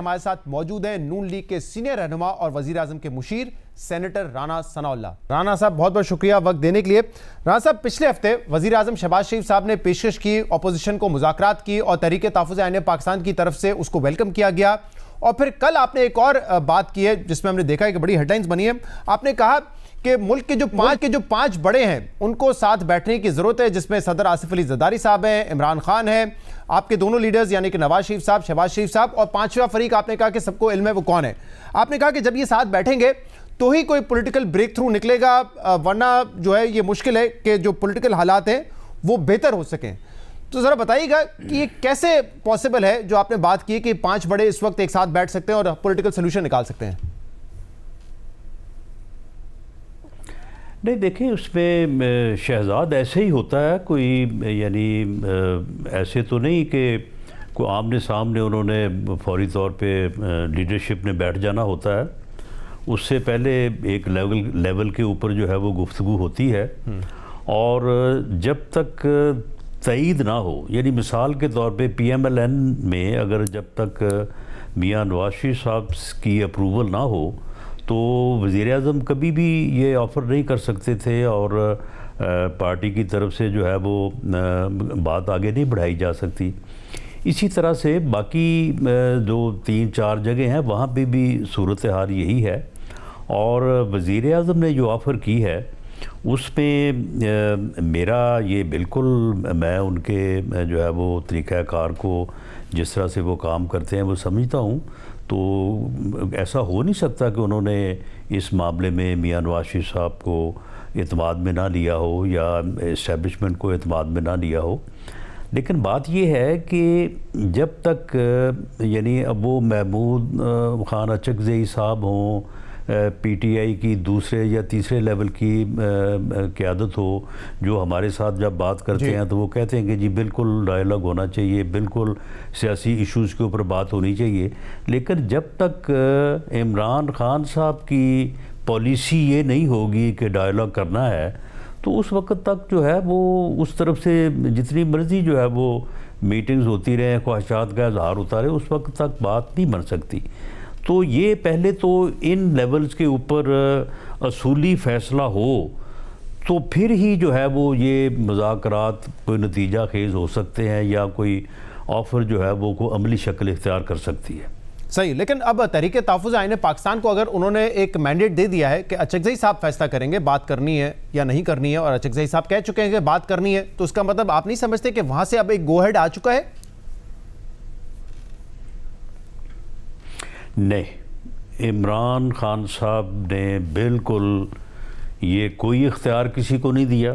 ہمارے ساتھ موجود ہیں نون لیگ کے سینئر رہنما اور وزیر اعظم کے مشیر سینیٹر رانا ثناء اللہ۔ رانا صاحب بہت بہت شکریہ وقت دینے کے لیے۔ رانا صاحب، پچھلے ہفتے وزیر اعظم شہباز شریف صاحب نے پیشکش کی، اپوزیشن کو مذاکرات کی اور تحریک تحفظ آئین پاکستان کی طرف سے اس کو ویلکم کیا گیا، اور پھر کل آپ نے ایک اور بات کی ہے جس میں ہم نے دیکھا ہے کہ بڑی ہیڈ لائنز بنی ہے۔ آپ نے کہا کہ ملک کے جو پانچ بڑے ہیں ان کو ساتھ بیٹھنے کی ضرورت ہے، جس میں صدر آصف علی زرداری صاحب ہیں، عمران خان ہیں، آپ کے دونوں لیڈرز یعنی کہ نواز شریف صاحب، شہباز شریف صاحب، اور پانچواں فریق آپ نے کہا کہ سب کو علم ہے وہ کون ہے۔ آپ نے کہا کہ جب یہ ساتھ بیٹھیں گے تو ہی کوئی پولیٹیکل بریک تھرو نکلے گا، ورنہ جو ہے یہ مشکل ہے کہ جو پولیٹیکل حالات ہیں وہ بہتر ہو سکیں۔ تو ذرا بتائیے گا کہ یہ کیسے پاسبل ہے جو آپ نے بات کی کہ پانچ بڑے اس وقت ایک ساتھ بیٹھ سکتے ہیں اور پولیٹیکل سلوشن نکال سکتے ہیں؟ نہیں، دیکھیں، اس میں شہزاد ایسے ہی ہوتا ہے، کوئی یعنی ایسے تو نہیں کہ کوئی آمنے سامنے انہوں نے فوری طور پہ لیڈرشپ نے بیٹھ جانا ہوتا ہے۔ اس سے پہلے ایک لیول کے اوپر جو ہے وہ گفتگو ہوتی ہے، اور جب تک تائید نہ ہو، یعنی مثال کے طور پہ پی ایم ایل این میں اگر جب تک میاں نواز شریف صاحب کی اپروول نہ ہو تو وزیر اعظم کبھی بھی یہ آفر نہیں کر سکتے تھے، اور پارٹی کی طرف سے جو ہے وہ بات آگے نہیں بڑھائی جا سکتی۔ اسی طرح سے باقی جو 3-4 جگہ ہیں وہاں پہ بھی صورتحال یہی ہے، اور وزیر اعظم نے جو آفر کی ہے اس میں میرا یہ بالکل، میں ان کے جو ہے وہ طریقہ کار کو جس طرح سے وہ کام کرتے ہیں وہ سمجھتا ہوں، تو ایسا ہو نہیں سکتا کہ انہوں نے اس معاملے میں میاں نواز شریف صاحب کو اعتماد میں نہ لیا ہو یا اسٹیبلشمنٹ کو اعتماد میں نہ لیا ہو۔ لیکن بات یہ ہے کہ جب تک یعنی اب وہ محمود خان اچکزئی صاحب ہوں، پی ٹی آئی کی دوسرے یا تیسرے لیول کی قیادت ہو، جو ہمارے ساتھ جب بات کرتے ہیں تو وہ کہتے ہیں کہ جی بالکل ڈائیلاگ ہونا چاہیے، بالکل سیاسی ایشوز کے اوپر بات ہونی چاہیے، لیکن جب تک عمران خان صاحب کی پالیسی یہ نہیں ہوگی کہ ڈائیلاگ کرنا ہے تو اس وقت تک جو ہے وہ اس طرف سے جتنی مرضی جو ہے وہ میٹنگز ہوتی رہیں، خواہشات کا اظہار ہوتا رہے، اس وقت تک بات نہیں بن سکتی۔ تو یہ پہلے تو ان لیولز کے اوپر اصولی فیصلہ ہو تو پھر ہی جو ہے وہ یہ مذاکرات کوئی نتیجہ خیز ہو سکتے ہیں، یا کوئی آفر جو ہے وہ کوئی عملی شکل اختیار کر سکتی ہے۔ صحیح، لیکن اب تحریک تحفظ آئین پاکستان کو اگر انہوں نے ایک مینڈیٹ دے دیا ہے کہ اچکزئی صاحب فیصلہ کریں گے بات کرنی ہے یا نہیں کرنی ہے، اور اچکزئی صاحب کہہ چکے ہیں کہ بات کرنی ہے، تو اس کا مطلب آپ نہیں سمجھتے کہ وہاں سے اب ایک گو ہیڈ آ چکا ہے؟ نہیں، عمران خان صاحب نے بالکل یہ کوئی اختیار کسی کو نہیں دیا۔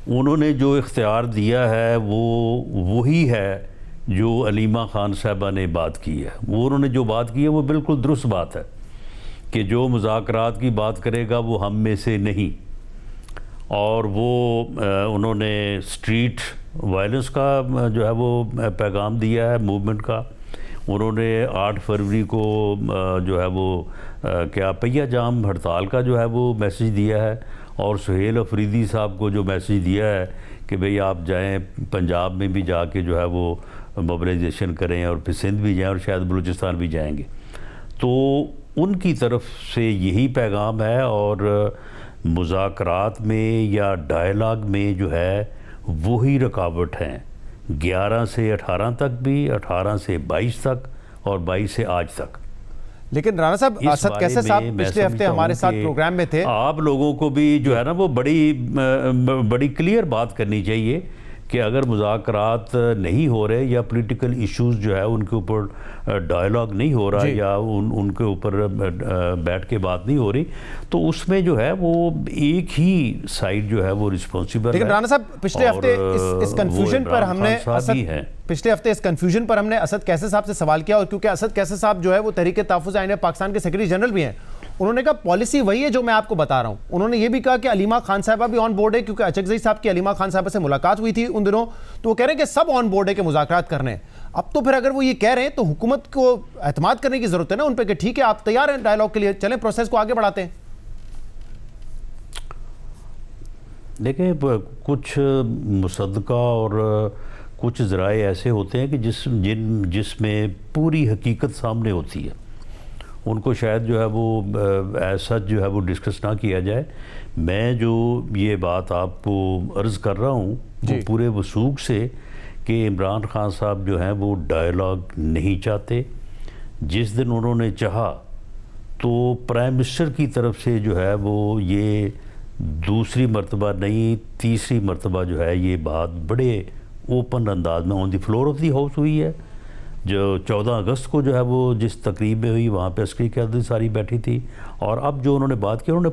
انہوں نے جو اختیار دیا ہے وہ وہی ہے جو علیمہ خان صاحبہ نے بات کی ہے۔ وہ انہوں نے جو بات کی ہے وہ بالکل درست بات ہے کہ جو مذاکرات کی بات کرے گا وہ ہم میں سے نہیں، اور وہ انہوں نے اسٹریٹ وائلنس کا جو ہے وہ پیغام دیا ہے، موومنٹ کا۔ انہوں نے 8 فروری کو جو ہے وہ کیا پہیہ جام ہڑتال کا جو ہے وہ میسیج دیا ہے، اور سہیل افریدی صاحب کو جو میسیج دیا ہے کہ بھئی آپ جائیں پنجاب میں بھی جا کے جو ہے وہ موبلائزیشن کریں، اور پھر سندھ بھی جائیں اور شاید بلوچستان بھی جائیں گے۔ تو ان کی طرف سے یہی پیغام ہے، اور مذاکرات میں یا ڈائیلاگ میں جو ہے وہی رکاوٹ ہیں، 11 سے 18 تک بھی، 18 سے 22 تک، اور 22 سے آج تک۔ لیکن رانا صاحب، اسد کیسے صاحب پچھلے ہفتے ہمارے ساتھ پروگرام میں تھے، آپ لوگوں کو بھی جو ہے نا وہ بڑی کلیئر بات کرنی چاہیے کہ اگر مذاکرات نہیں ہو رہے یا پولیٹیکل ایشوز جو ہے ان کے اوپر ڈائیلاگ نہیں ہو رہا، یا ان کے اوپر بیٹھ کے بات نہیں ہو رہی، تو اس میں جو ہے وہ ایک ہی سائیڈ جو ہے وہ رسپانسیبل ہے۔ لیکن رانا صاحب، پچھلے ہفتے اس کنفیوژن پر ہم نے اسد کیسے صاحب سے سوال کیا، اور کیونکہ اسد کیسے صاحب جو ہے وہ تحریک تحفظ آئین پاکستان کے سیکریٹری جنرل بھی ہیں، انہوں نے کہا پالیسی وہی ہے جو میں آپ کو بتا رہا ہوں۔ انہوں نے یہ بھی کہا کہ علیمہ خان صاحبہ بھی آن بورڈ ہے، کیونکہ اچکزئی صاحب کی علیمہ خان صاحبہ سے ملاقات ہوئی تھی ان دنوں، تو وہ کہہ رہے ہیں کہ سب آن بورڈ ہے کہ مذاکرات کرنے ہیں۔ اب تو پھر اگر وہ یہ کہہ رہے ہیں تو حکومت کو اعتماد کرنے کی ضرورت ہے نا ان پہ کہ ٹھیک ہے آپ تیار ہیں ڈائیلاگ کے لیے، چلیں پروسیس کو آگے بڑھاتے ہیں۔ دیکھیں، کچھ مصدقہ اور کچھ ذرائع ایسے ہوتے ہیں کہ جس میں پوری حقیقت سامنے ہوتی ہے، ان کو شاید جو ہے وہ ایسا جو ہے وہ ڈسکس نہ کیا جائے۔ میں جو یہ بات آپ کو عرض کر رہا ہوں وہ پورے وثوق سے کہ عمران خان صاحب جو ہیں وہ ڈائیلاگ نہیں چاہتے۔ جس دن انہوں نے چاہا تو پرائم منسٹر کی طرف سے جو ہے وہ یہ دوسری مرتبہ نہیں، تیسری مرتبہ جو ہے یہ بات بڑے اوپن انداز میں آن دی فلور آف دی ہاؤس ہوئی ہے۔ جو 14 اگست کو جو ہے وہ جس تقریب میں ہوئی وہاں پہ عسکری قیادت ساری بیٹھی تھی، اور اب جو انہوں نے بات کی انہوں نے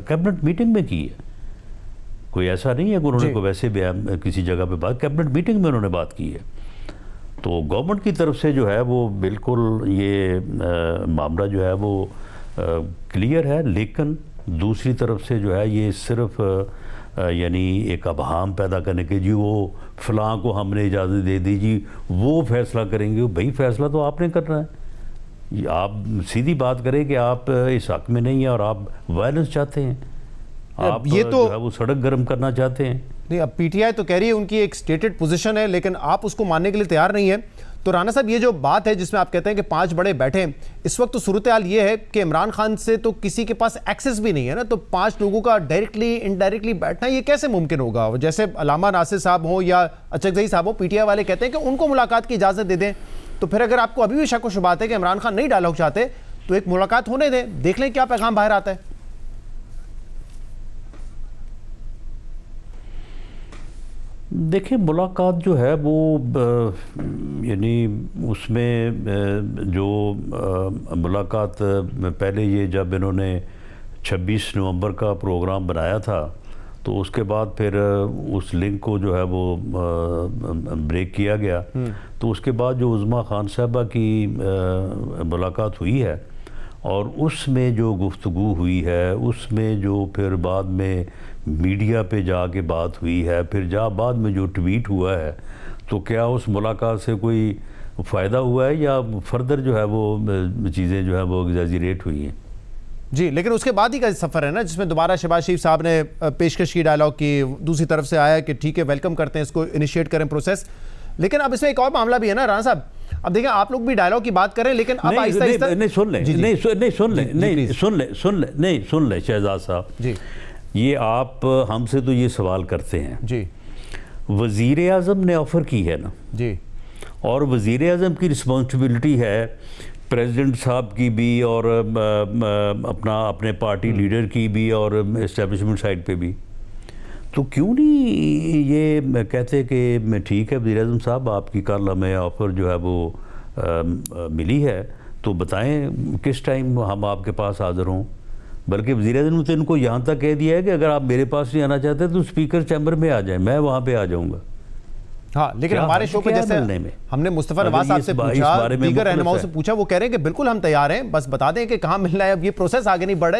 کیبنٹ میٹنگ میں کی ہے۔ کوئی ایسا نہیں ہے کہ انہوں نے کوئی ویسے کسی جگہ پہ بات، کیبنٹ میٹنگ میں انہوں نے بات کی ہے۔ تو گورنمنٹ کی طرف سے جو ہے وہ بالکل یہ معاملہ جو ہے وہ کلیئر ہے، لیکن دوسری طرف سے جو ہے یہ صرف یعنی ایک ابہام پیدا کرنے کے جی وہ فلاں کو ہم نے اجازت دے دی جی وہ فیصلہ کریں گے۔ بھائی فیصلہ تو آپ نے کرنا ہے، آپ سیدھی بات کریں کہ آپ اس حق میں نہیں ہیں اور آپ وائلنس چاہتے ہیں، آپ یہ تو جو ہے وہ سڑک گرم کرنا چاہتے ہیں۔ نہیں، اب پی ٹی آئی تو کہہ رہی ہے ان کی ایک سٹیٹڈ پوزیشن ہے، لیکن آپ اس کو ماننے کے لیے تیار نہیں ہیں۔ تو رانا صاحب یہ جو بات ہے جس میں آپ کہتے ہیں کہ 5 بڑے بیٹھے، اس وقت تو صورتحال یہ ہے کہ عمران خان سے تو کسی کے پاس ایکسس بھی نہیں ہے نا، تو 5 لوگوں کا ڈائریکٹلی انڈائریکٹلی بیٹھنا یہ کیسے ممکن ہوگا؟ جیسے علامہ ناصر صاحب ہوں یا اچکزئی صاحب ہوں، پی ٹی آئی والے کہتے ہیں کہ ان کو ملاقات کی اجازت دے دیں، تو پھر اگر آپ کو ابھی بھی شک و شبہات ہے کہ عمران خان نہیں ڈائیلاگ چاہتے تو ایک ملاقات ہونے دیں، دیکھ لیں کیا پیغام باہر آتا ہے۔ دیکھیں ملاقات جو ہے وہ یعنی اس میں جو ملاقات پہلے یہ جب انہوں نے 26 نومبر کا پروگرام بنایا تھا تو اس کے بعد پھر اس لنک کو جو ہے وہ بریک کیا گیا، تو اس کے بعد جو عظمیٰ خان صاحبہ کی ملاقات ہوئی ہے اور اس میں جو گفتگو ہوئی ہے، اس میں جو پھر بعد میں میڈیا پہ جا کے بات ہوئی ہے، پھر بعد میں جو ٹویٹ ہوا ہے، تو کیا اس ملاقات سے کوئی فائدہ ہوا ہے یا فردر جو ہے وہ چیزیں جو ہے وہ ایگزیجریٹ ہوئی ہیں؟ جی، لیکن اس کے بعد ہی کا سفر ہے نا جس میں دوبارہ شہباز شریف صاحب نے پیشکش کی ڈائیلاگ کی، دوسری طرف سے آیا کہ ٹھیک ہے ویلکم کرتے ہیں اس کو، انیشیٹ کریں پروسیس۔ لیکن اب اس میں ایک اور معاملہ بھی ہے نا رانا صاحب، اب دیکھیں آپ لوگ بھی ڈائیلاگ کی بات کریں لیکن اب آہستہ آہستہ سن لیں شہزاد صاحب، جی یہ آپ ہم سے تو یہ سوال کرتے ہیں، جی وزیر اعظم نے آفر کی ہے نا، جی، اور وزیر اعظم کی رسپانسبلٹی ہے پریزیڈنٹ صاحب کی بھی اور اپنے پارٹی لیڈر کی بھی اور اسٹیبلشمنٹ سائڈ پہ بھی، تو کیوں نہیں یہ کہتے کہ ٹھیک ہے وزیر اعظم صاحب آپ کی کل ہمیں آفر جو ہے وہ ملی ہے تو بتائیں کس ٹائم ہم آپ کے پاس حاضر ہوں۔ بلکہ وزیر اعظم نے تو ان کو یہاں تک کہہ دیا ہے کہ اگر آپ میرے پاس نہیں آنا چاہتے تو اسپیکر چیمبر میں آ جائیں، میں وہاں پہ آ جاؤں گا۔ ہاں لیکن ہمارے شو پہ جیسے ہم نے مصطفیٰ نواز صاحب سے پوچھا، دیگر رہنماؤں سے پوچھا، وہ کہہ رہے ہیں کہ بالکل ہم تیار ہیں، بس بتا دیں کہ کہاں ملنا ہے، اب یہ پروسیس آگے نہیں بڑھ رہا ہے۔